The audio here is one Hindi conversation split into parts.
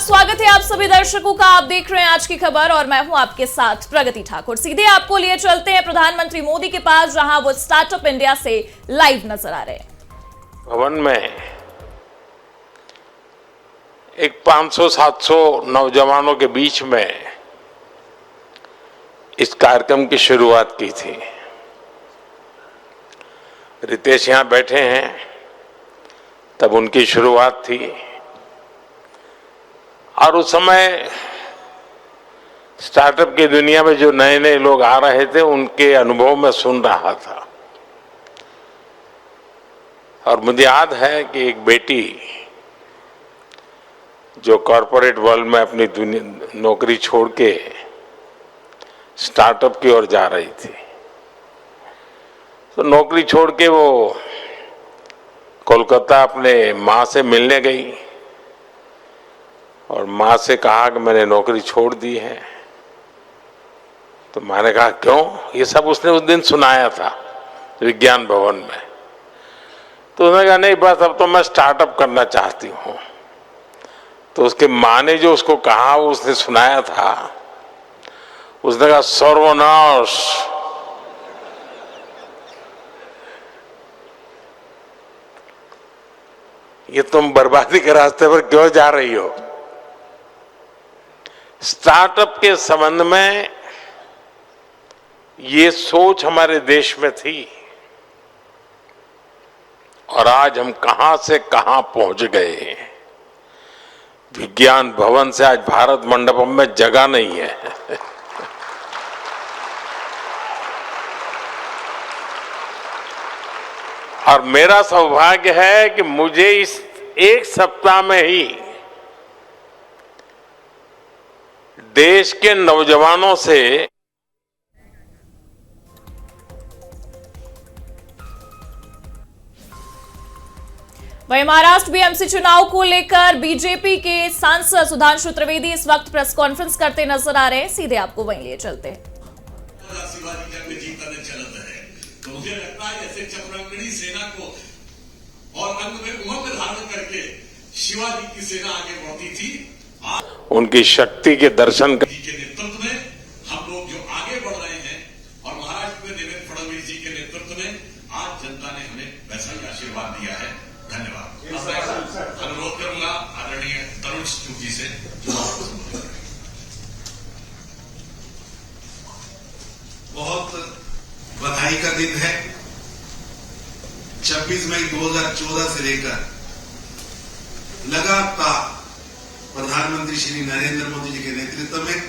स्वागत है आप सभी दर्शकों का। आप देख रहे हैं आज की खबर और मैं हूं आपके साथ प्रगति ठाकुर। सीधे आपको लिए चलते हैं प्रधानमंत्री मोदी के पास, जहां वो स्टार्टअप इंडिया से लाइव नजर आ रहे हैं। भवन में एक 500-700 नौजवानों के बीच में इस कार्यक्रम की शुरुआत की थी। रितेश यहां बैठे हैं, तब उनकी शुरुआत थी और उस समय स्टार्टअप की दुनिया में जो नए नए लोग आ रहे थे उनके अनुभव में सुन रहा था। और मुझे याद है कि एक बेटी जो कॉरपोरेट वर्ल्ड में अपनी नौकरी छोड़ के स्टार्टअप की ओर जा रही थी, तो नौकरी छोड़ के वो कोलकाता अपने माँ से मिलने गई और माँ से कहा कि मैंने नौकरी छोड़ दी है। तो मैंने कहा क्यों? ये सब उसने उस दिन सुनाया था विज्ञान भवन में। तो उसने कहा नहीं, बस अब तो मैं स्टार्टअप करना चाहती हूँ। तो उसके माँ ने जो उसको कहा वो उसने सुनाया था। उसने कहा सर्वनाश, ये तुम बर्बादी के रास्ते पर क्यों जा रही हो? स्टार्टअप के संबंध में ये सोच हमारे देश में थी और आज हम कहां से कहां पहुंच गए हैं। विज्ञान भवन से आज भारत मंडपम में जगह नहीं है। और मेरा सौभाग्य है कि मुझे इस एक सप्ताह में ही देश के नौजवानों से वहीं महाराष्ट्र बीएमसी चुनाव को लेकर बीजेपी के सांसद सुधांशु त्रिवेदी इस वक्त प्रेस कॉन्फ्रेंस करते नजर आ रहे हैं। सीधे आपको वहीं लिए चलते हैं। तो मुझे लगता है ऐसे चक्रांगणी सेना को और अंत में उमंग धारण करके शिवाजी की सेना आगे बढ़ती थी। उनकी शक्ति के दर्शन के नेतृत्व में हम लोग जो आगे बढ़ रहे हैं और महाराष्ट्र में देवेंद्र फडणवीस जी के नेतृत्व में आज जनता ने हमें वैसा ही आशीर्वाद दिया है। धन्यवाद। अनुरोध करूंगा आदरणीय तरुण चुग जी से जो आपको संबोधित करेंगे। बहुत बधाई का दिन है। 26 मई 2014 से लेकर लगातार प्रधानमंत्री श्री नरेंद्र मोदी जी के नेतृत्व में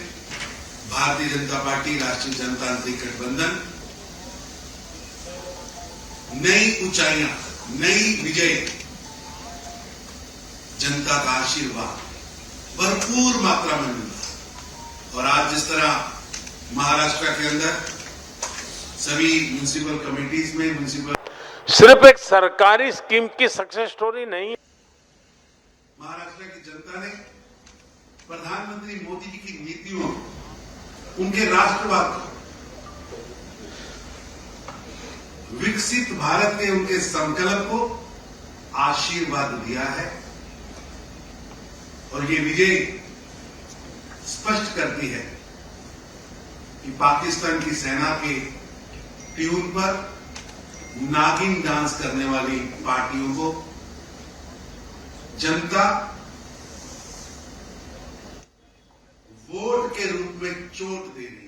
भारतीय जनता पार्टी राष्ट्रीय जनतांत्रिक गठबंधन नई ऊंचाइयां, नई विजय, जनता का आशीर्वाद भरपूर मात्रा में मिला। और आज जिस तरह महाराष्ट्र के अंदर सभी म्युनिसिपल कमिटीज में सिर्फ एक सरकारी स्कीम की सक्सेस स्टोरी नहीं, महाराष्ट्र की जनता ने प्रधानमंत्री मोदी जी की नीतियों, उनके राष्ट्रवाद को, विकसित भारत के उनके संकल्प को आशीर्वाद दिया है। और ये विजय स्पष्ट करती है कि पाकिस्तान की सेना के ट्यून पर नागिन डांस करने वाली पार्टियों को जनता वोट के रूप में चोट दे रही है।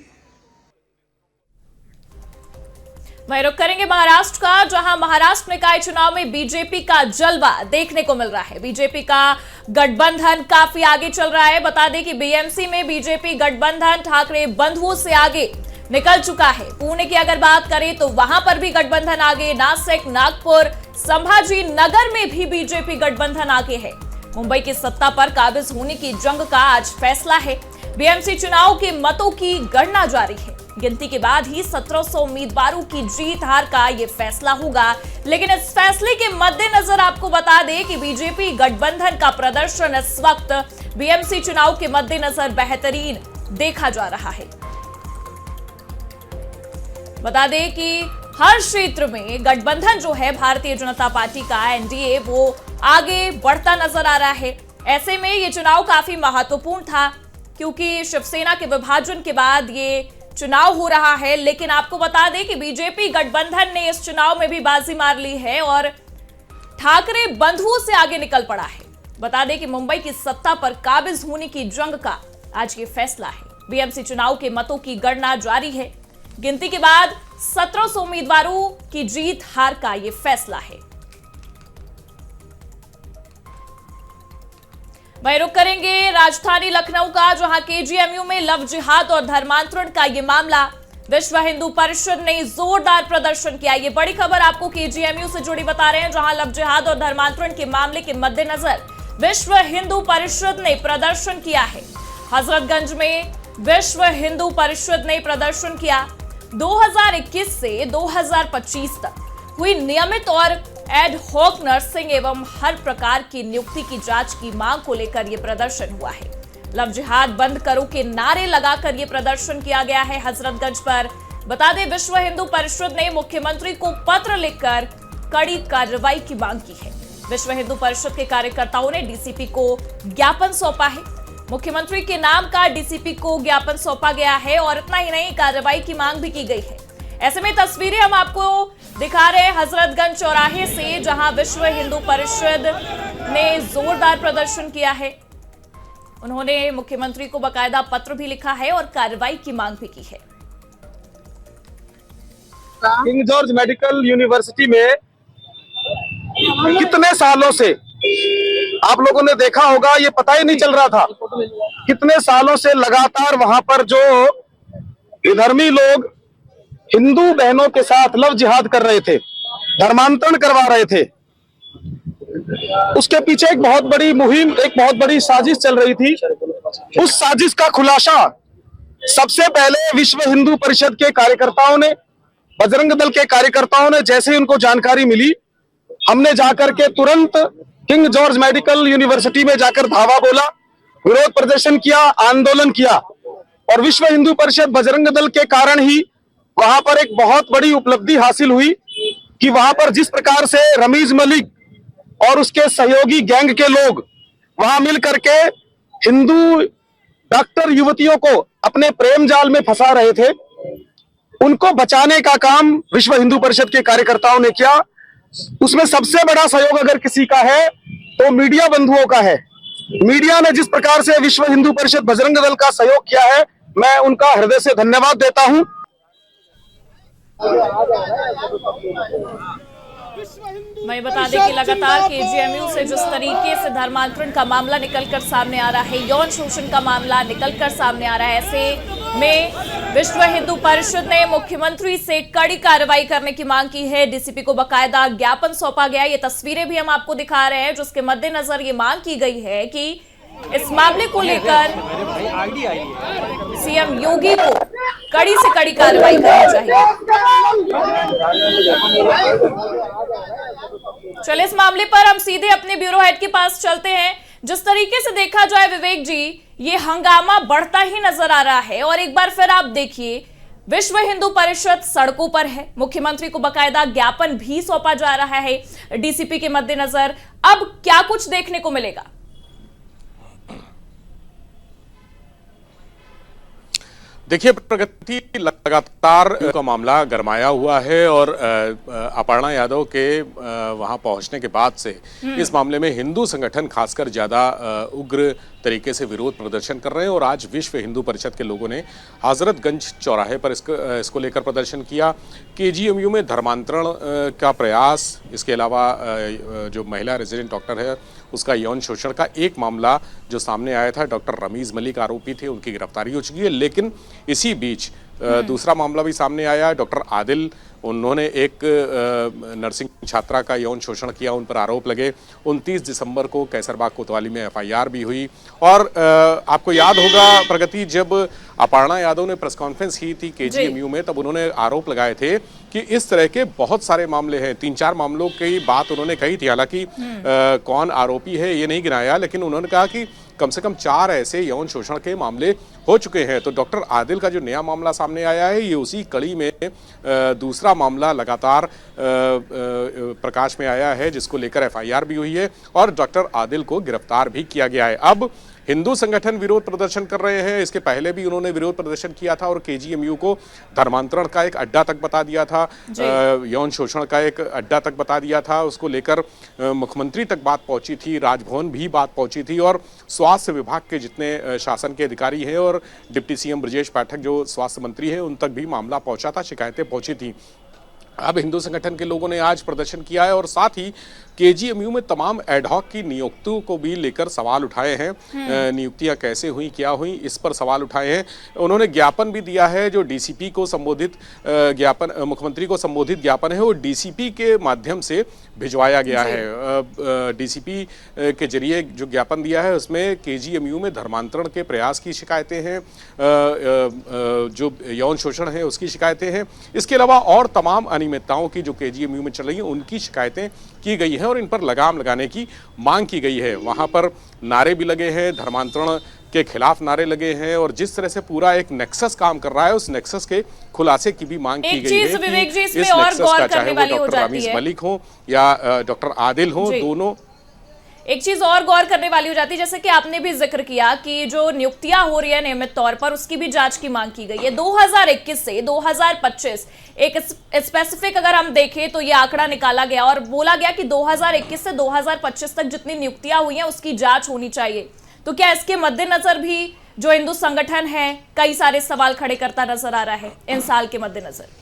वहीं रुख करेंगे महाराष्ट्र का, जहां महाराष्ट्र निकाय चुनाव में बीजेपी का जलवा देखने को मिल रहा है। बीजेपी का गठबंधन काफी आगे चल रहा है। बता दें कि बीएमसी में बीजेपी गठबंधन ठाकरे बंधुओं से आगे निकल चुका है। पुणे की अगर बात करें तो वहां पर भी गठबंधन आगे, नासिक, नागपुर, संभाजी नगर में भी बीजेपी गठबंधन आगे है। मुंबई की सत्ता पर काबिज होने की जंग का आज फैसला है। बीएमसी चुनाव के मतों की गणना जारी है। गिनती के बाद ही 1700 उम्मीदवारों की जीत हार का ये फैसला होगा। लेकिन इस फैसले के मद्देनजर आपको बता दें कि बीजेपी गठबंधन का प्रदर्शन इस वक्त बीएमसी चुनाव के मद्देनजर बेहतरीन देखा जा रहा है। बता दें कि हर क्षेत्र में गठबंधन जो है भारतीय जनता पार्टी का एनडीए वो आगे बढ़ता नजर आ रहा है। ऐसे में ये चुनाव काफी महत्वपूर्ण था क्योंकि शिवसेना के विभाजन के बाद ये चुनाव हो रहा है। लेकिन आपको बता दें कि बीजेपी गठबंधन ने इस चुनाव में भी बाजी मार ली है और ठाकरे बंधुओं से आगे निकल पड़ा है। बता दें कि मुंबई की सत्ता पर काबिज होने की जंग का आज ये फैसला है। बीएमसी चुनाव के मतों की गणना जारी है। गिनती के बाद 1700 उम्मीदवारों की जीत हार का ये फैसला है। वहीं रुक करेंगे राजधानी लखनऊ का, जहां केजीएमयू में लव जिहाद और धर्मांतरण का ये मामला। विश्व हिंदू परिषद ने जोरदार प्रदर्शन किया। ये बड़ी खबर आपको केजीएमयू से जुड़ी बता रहे हैं, जहां लव जिहाद और धर्मांतरण के मामले के मद्देनजर विश्व हिंदू परिषद ने प्रदर्शन किया है। हजरतगंज में विश्व हिंदू परिषद ने प्रदर्शन किया। 2021 से 2025 तक हुई नियमित और एड हॉक नर्सिंग एवं हर प्रकार की नियुक्ति की जांच की मांग को लेकर यह प्रदर्शन हुआ है। लव जिहाद बंद करो के नारे लगाकर यह प्रदर्शन किया गया है हजरतगंज पर। बता दें, विश्व हिंदू परिषद ने मुख्यमंत्री को पत्र लिखकर कड़ी कार्रवाई की मांग की है। विश्व हिंदू परिषद के कार्यकर्ताओं ने डीसीपी को ज्ञापन सौंपा है। मुख्यमंत्री के नाम का डीसीपी को ज्ञापन सौंपा गया है और इतना ही नहीं, कार्रवाई की मांग भी की गई है। ऐसे में तस्वीरें हम आपको दिखा रहे हैं हजरतगंज चौराहे से, जहां विश्व हिंदू परिषद ने जोरदार प्रदर्शन किया है। उन्होंने मुख्यमंत्री को बाकायदा पत्र भी लिखा है और कार्रवाई की मांग भी की है। किंग जॉर्ज मेडिकल यूनिवर्सिटी में कितने सालों से आप लोगों ने देखा होगा, ये पता ही नहीं चल रहा था। कितने सालों से लगातार वहां पर जो विधर्मी लोग हिंदू बहनों के साथ लव जिहाद कर रहे थे, धर्मांतरण करवा रहे थे, उसके पीछे एक बहुत बड़ी मुहिम, एक बहुत बड़ी साजिश चल रही थी। उस साजिश का खुलासा सबसे पहले विश्व हिंदू परिषद के कार्यकर्ताओं ने, बजरंग दल के कार्यकर्ताओं ने, जैसे ही उनको जानकारी मिली, हमने जाकर के तुरंत किंग जॉर्ज मेडिकल यूनिवर्सिटी में जाकर धावा बोला, विरोध प्रदर्शन किया, आंदोलन किया। और विश्व हिंदू परिषद बजरंग दल के कारण ही वहां पर एक बहुत बड़ी उपलब्धि हासिल हुई कि वहां पर जिस प्रकार से रमीज मलिक और उसके सहयोगी गैंग के लोग वहां मिल करके हिंदू डॉक्टर युवतियों को अपने प्रेम जाल में फंसा रहे थे, उनको बचाने का काम विश्व हिंदू परिषद के कार्यकर्ताओं ने किया। उसमें सबसे बड़ा सहयोग अगर किसी का है तो मीडिया बंधुओं का है। मीडिया ने जिस प्रकार से विश्व हिंदू परिषद बजरंग दल का सहयोग किया है, मैं उनका हृदय से धन्यवाद देता हूं। मैं बता दें कि लगातार केजीएमयू से जिस तरीके से धर्मांतरण का मामला निकलकर सामने आ रहा है, यौन शोषण का मामला निकलकर सामने आ रहा है, ऐसे में विश्व हिंदू परिषद ने मुख्यमंत्री से कड़ी कार्रवाई करने की मांग की है। डीसीपी को बाकायदा ज्ञापन सौंपा गया। ये तस्वीरें भी हम आपको दिखा रहे हैं, जिसके मद्देनजर ये मांग की गई है कि इस मामले को लेकर सीएम योगी को कड़ी से कड़ी कार्रवाई करनी चाहिए। चलिए, इस मामले पर हम सीधे अपने ब्यूरो हेड के पास चलते हैं। जिस तरीके से देखा जाए विवेक जी, ये हंगामा बढ़ता ही नजर आ रहा है और एक बार फिर आप देखिए, विश्व हिंदू परिषद सड़कों पर है। मुख्यमंत्री को बाकायदा ज्ञापन भी सौंपा जा रहा है डीसीपी के मद्देनजर। अब क्या कुछ देखने को मिलेगा? देखिए प्रगति, लगातार का मामला गरमाया हुआ है और अपर्णा यादव के वहां पहुंचने के बाद से इस मामले में हिंदू संगठन खासकर ज्यादा उग्र तरीके से विरोध प्रदर्शन कर रहे हैं। और आज विश्व हिंदू परिषद के लोगों ने हजरतगंज चौराहे पर इसको लेकर प्रदर्शन किया। केजीएमयू में धर्मांतरण का प्रयास, इसके अलावा जो महिला रेजिडेंट डॉक्टर है उसका यौन शोषण का एक मामला जो सामने आया था, डॉक्टर रमीज मलिक आरोपी थे, उनकी गिरफ्तारी हो चुकी है। लेकिन इसी बीच दूसरा मामला भी सामने आया। डॉक्टर आदिल, उन्होंने एक नर्सिंग छात्रा का यौन शोषण किया, उन पर आरोप लगे। 29 दिसंबर को कैसरबाग कोतवाली में एफआईआर भी हुई। और आपको याद होगा प्रगति, जब अपर्णा यादव ने प्रेस कॉन्फ्रेंस की थी केजीएमयू में, तब उन्होंने आरोप लगाए थे कि इस तरह के बहुत सारे मामले हैं। 3-4 मामलों की बात उन्होंने कही थी। हालांकि कौन आरोपी है ये नहीं गिनाया, लेकिन उन्होंने कहा कि कम से कम 4 ऐसे यौन शोषण के मामले हो चुके हैं। तो डॉक्टर आदिल का जो नया मामला सामने आया है, ये उसी कड़ी में दूसरा मामला लगातार प्रकाश में आया है, जिसको लेकर FIR भी हुई है और डॉक्टर आदिल को गिरफ्तार भी किया गया है। अब हिंदू संगठन विरोध प्रदर्शन कर रहे हैं। इसके पहले भी उन्होंने विरोध प्रदर्शन किया था और KGMU को धर्मांतरण का एक अड्डा तक बता दिया था, यौन शोषण का एक अड्डा तक बता दिया था। उसको लेकर मुख्यमंत्री तक बात पहुंची थी, राजभवन भी बात पहुंची थी और स्वास्थ्य विभाग के जितने शासन के अधिकारी हैं और डिप्टी CM ब्रजेश पाठक जो स्वास्थ्य मंत्री हैं, उन तक भी मामला पहुंचा था, शिकायतें पहुंची थी। अब हिंदू संगठन के लोगों ने आज प्रदर्शन किया है और साथ ही KGMU में तमाम एडहॉक की नियुक्तियों को भी लेकर सवाल उठाए हैं। नियुक्तियां कैसे हुई, क्या हुई, इस पर सवाल उठाए हैं। उन्होंने ज्ञापन भी दिया है, जो DCP को संबोधित ज्ञापन, मुख्यमंत्री को संबोधित ज्ञापन है, वो DCP के माध्यम से भिजवाया गया है। DCP के जरिए जो ज्ञापन दिया है उसमें KGMU में धर्मांतरण के प्रयास की शिकायतें हैं, जो यौन शोषण है उसकी शिकायतें हैं। इसके अलावा और तमाम अनियमितताओं की जो KGMU में चल रही हैं उनकी शिकायतें की गई हैं और इन पर लगाम लगाने की मांग की गई है। वहां पर नारे भी लगे हैं, धर्मांतरण के खिलाफ नारे लगे हैं और जिस तरह से पूरा एक नेक्सस काम कर रहा है, उस नेक्सस के खुलासे की भी मांग की गई है विवेक जी, कि इसमें और गौर करने वाली हो डॉक्टर जाती रमीज है, मलिक हो या डॉक्टर आदिल हो, दोनों। एक चीज और गौर करने वाली हो जाती है, जैसे कि आपने भी जिक्र किया कि जो नियुक्तियां हो रही है नियमित तौर पर, उसकी भी जांच की मांग की गई है। 2021 से 2025 एक स्पेसिफिक अगर हम देखें तो ये आंकड़ा निकाला गया और बोला गया कि 2021 से 2025 तक जितनी नियुक्तियां हुई हैं उसकी जांच होनी चाहिए। तो क्या इसके मद्देनजर भी जो हिंदू संगठन है कई सारे सवाल खड़े करता नजर आ रहा है इन साल के मद्देनजर?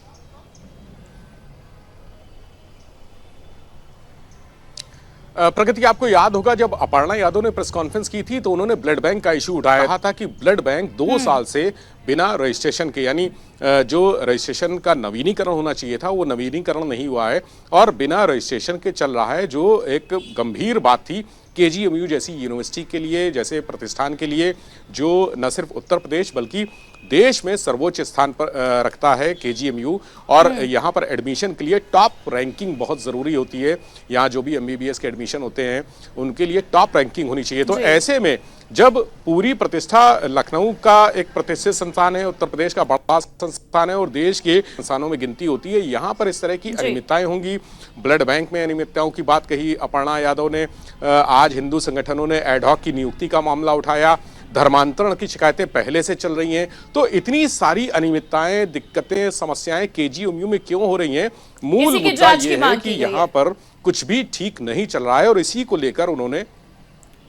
प्रगति, आपको याद होगा जब अपर्णा यादव ने प्रेस कॉन्फ्रेंस की थी तो उन्होंने ब्लड बैंक का इशू उठाया, कहा था कि ब्लड बैंक 2 साल से बिना रजिस्ट्रेशन के, यानी जो रजिस्ट्रेशन का नवीनीकरण होना चाहिए था वो नवीनीकरण नहीं हुआ है और बिना रजिस्ट्रेशन के चल रहा है, जो एक गंभीर बात थी KGMU जैसी यूनिवर्सिटी के लिए, जैसे प्रतिष्ठान के लिए, जो न सिर्फ उत्तर प्रदेश बल्कि देश में सर्वोच्च स्थान पर रखता है KGMU और यहाँ पर एडमिशन के लिए टॉप रैंकिंग बहुत ज़रूरी होती है। यहाँ जो भी MBBS के एडमिशन होते हैं उनके लिए टॉप रैंकिंग होनी चाहिए। तो ऐसे में जब पूरी प्रतिष्ठा लखनऊ का एक प्रतिष्ठित संस्थान है, उत्तर प्रदेश का बड़ा संस्थान है और देश के संस्थानों में गिनती होती है, यहाँ पर इस तरह की अनियमितताएं होंगी। ब्लड बैंक में अनियमितताओं की बात कही अपर्णा यादव ने, आज हिंदू संगठनों ने एडहॉक की नियुक्ति का मामला उठाया, धर्मांतरण की शिकायतें पहले से चल रही हैं। तो इतनी सारी अनियमितताएं, दिक्कतें, समस्याएं KGMU में क्यों हो रही हैं? मूल मुद्दा ये है कि यहाँ पर कुछ भी ठीक नहीं चल रहा है और इसी को लेकर उन्होंने।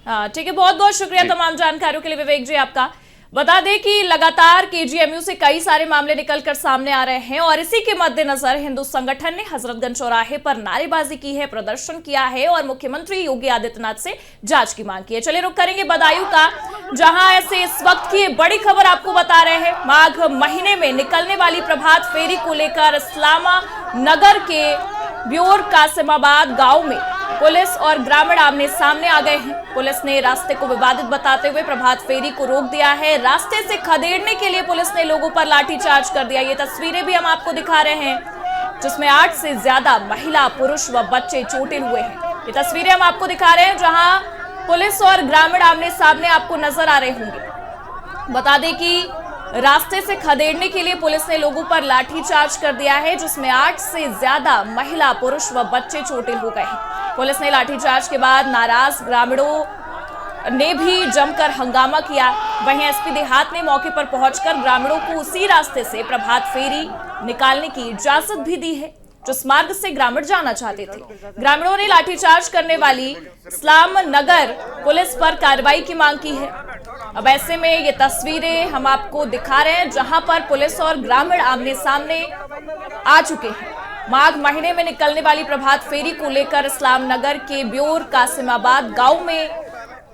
ठीक है, बहुत बहुत शुक्रिया तमाम जानकारियों के लिए विवेक जी आपका। बता दें कि लगातार KGMU से कई सारे मामले निकलकर सामने आ रहे हैं और इसी के मद्देनजर हिंदू संगठन ने हजरतगंज चौराहे पर नारेबाजी की है, प्रदर्शन किया है और मुख्यमंत्री योगी आदित्यनाथ से जांच की मांग की है। चलिए रुक करेंगे बदायूं का, जहां ऐसे इस वक्त की बड़ी खबर आपको बता रहे हैं। माघ महीने में निकलने वाली प्रभात फेरी को लेकर इस्लामा नगर के ब्योर कासिमाबाद गांव में पुलिस और ग्रामीण आमने सामने आ गए हैं। पुलिस ने रास्ते को विवादित बताते हुए प्रभात फेरी को रोक दिया है। रास्ते से खदेड़ने के लिए पुलिस ने लोगों पर लाठीचार्ज कर दिया। ये तस्वीरें भी हम आपको दिखा रहे हैं जिसमें 8 से ज्यादा महिला, पुरुष व बच्चे चोटिल हुए हैं। ये तस्वीरें हम आपको दिखा रहे हैं जहां पुलिस और ग्रामीण आमने सामने आपको नजर आ रहे होंगे। बता दें कि रास्ते से खदेड़ने के लिए पुलिस ने लोगों पर लाठीचार्ज कर दिया है जिसमें 8 से ज्यादा महिला, पुरुष व बच्चे चोटिल हो गए हैं। पुलिस ने लाठीचार्ज के बाद नाराज ग्रामीणों ने भी जमकर हंगामा किया। वहीं SP देहात ने मौके पर पहुंचकर ग्रामीणों को उसी रास्ते से प्रभात फेरी निकालने की इजाजत भी दी है जिस मार्ग से ग्रामीण जाना चाहते थे। ग्रामीणों ने लाठीचार्ज करने वाली इस्लाम नगर पुलिस पर कार्रवाई की मांग की है। अब ऐसे में ये तस्वीरें हम आपको दिखा रहे हैं जहां पर पुलिस और ग्रामीण आमने सामने आ चुके हैं। माघ महीने में निकलने वाली प्रभात फेरी को लेकर इस्लाम नगर के ब्योर कासिमाबाद गांव में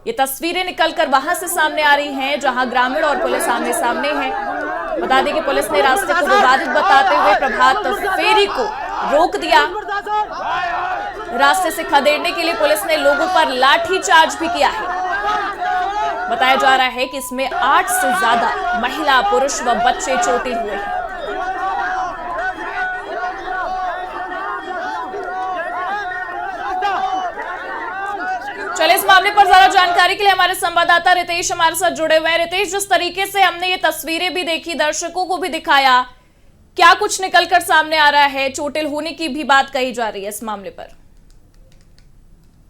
ये तस्वीरें निकलकर वहां से सामने आ रही हैं जहां ग्रामीण और पुलिस आमने सामने हैं। बता दें कि पुलिस ने रास्ते को विवादित बताते हुए प्रभात फेरी को रोक दिया। रास्ते से खदेड़ने के लिए पुलिस ने लोगों पर लाठीचार्ज भी किया है। बताया जा रहा है कि इसमें 8 से ज्यादा महिला, पुरुष व बच्चे चोटिल हुए हैं। चलिए इस मामले पर ज्यादा जानकारी के लिए हमारे संवाददाता रितेश हमारे साथ जुड़े हुए हैं। रितेश, जिस तरीके से हमने ये तस्वीरें भी देखी, दर्शकों को भी दिखाया, क्या कुछ निकलकर सामने आ रहा है? चोटिल होने की भी बात कही जा रही है इस मामले पर।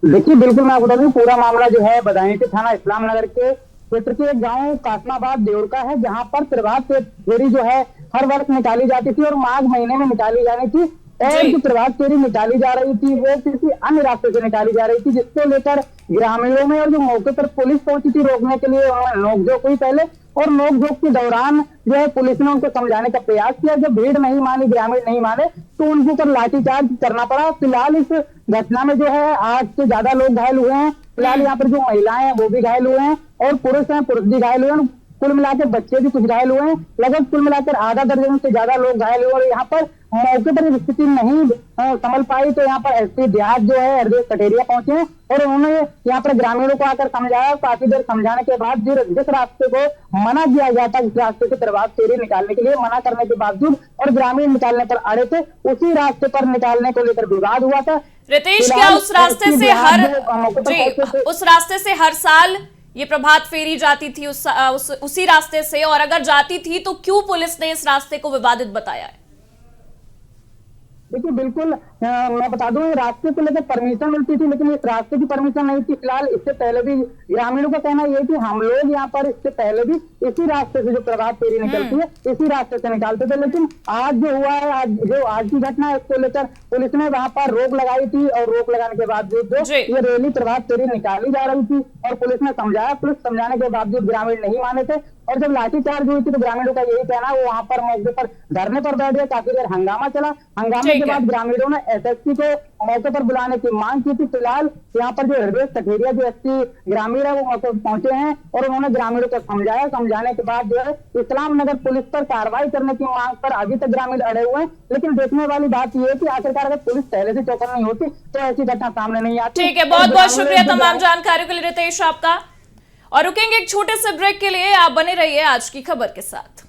देखिए, बिल्कुल मैं बता दूं, पूरा मामला जो है बदायूं के थाना इस्लाम नगर के क्षेत्र के एक गांव कासमाबाद देउर का है, जहां पर प्रभात फेरी जो है हर वर्ष निकाली जाती थी और माघ महीने में निकाली जानी थी। और जो प्रभात फेरी निकाली जा रही थी वो किसी अन्य रास्ते से निकाली जा रही थी, जिसको लेकर ग्रामीणों में और जो मौके पर पुलिस पहुंची थी रोकने के लिए, नोकझोंक हुई पहले। और नोकझोंक के दौरान जो है पुलिस ने उनको समझाने का प्रयास किया। जब भीड़ नहीं मानी, ग्रामीण नहीं माने, तो उनके ऊपर लाठीचार्ज करना पड़ा। फिलहाल इस घटना में जो है 8 से ज्यादा लोग घायल हुए हैं। फिलहाल यहाँ पर जो महिलाएं हैं वो भी घायल हुए हैं और पुरुष हैं, पुरुष भी घायल हुए हैं। कुल मिलाकर बच्चे भी कुछ घायल हुए हैं। लगभग कुल मिलाकर आधा दर्जन से ज्यादा लोग घायल हुए। और यहाँ पर मौके पर स्थिति नहीं संभल पाई तो यहाँ पर एसपी देहात जो है हरदेव कटेरिया पहुंचे हैं और उन्होंने यहाँ पर ग्रामीणों को आकर समझाया। काफी देर समझाने के बाद जिस रास्ते को मना किया गया था, उस रास्ते से प्रभात फेरी निकालने के लिए मना करने के बावजूद और ग्रामीण निकालने पर अड़े थे, उसी रास्ते पर निकालने को लेकर विवाद हुआ था। रितेश, क्या उस रास्ते से हर साल ये प्रभात फेरी जाती थी उसी रास्ते से? और अगर जाती थी तो क्यों पुलिस ने इस रास्ते को विवादित बताया है? देखिए, बिल्कुल मैं बता दूं, रास्ते को लेकर परमिशन मिलती थी, लेकिन इस रास्ते की परमिशन नहीं थी। फिलहाल इससे पहले भी ग्रामीणों का कहना यह कि हम लोग यहाँ पर इससे पहले भी इसी रास्ते से जो प्रभात फेरी निकलती है इसी रास्ते से निकालते थे। लेकिन आज जो हुआ है, आज की घटना है, इसको लेकर पुलिस ने वहां पर रोक लगाई थी और रोक लगाने के बावजूद जो ये रैली प्रभात फेरी निकाली जा रही थी और पुलिस ने समझाया। पुलिस समझाने के बावजूद ग्रामीण नहीं माने थे और जब लाठीचार्ज हुई थी तो ग्रामीणों का यही कहना, वो वहां पर मौके पर धरने पर बैठ गए। काफी देर हंगामा चला। हंगामे के बाद ग्रामीणों ने एसएसपी को मौके पर बुलाने की मांग की थी। फिलहाल यहाँ पर जो हरदेव कटेरिया जो एसपी ग्रामीण है वो मौके पर पहुंचे हैं और उन्होंने ग्रामीणों को समझाया। समझाने के बाद जो है इस्लाम नगर पुलिस पर कार्रवाई करने की मांग पर अभी तक ग्रामीण अड़े हुए हैं। लेकिन देखने वाली बात यह है कि आखिरकार अगर पुलिस पहले से चौकस नहीं होती तो ऐसी घटना सामने नहीं आती। ठीक है, बहुत बहुत शुक्रिया तमाम जानकारी के लिए रितेश आपका। और रुकेंगे एक छोटे से ब्रेक के लिए, आप बने रहिए आज की खबर के साथ।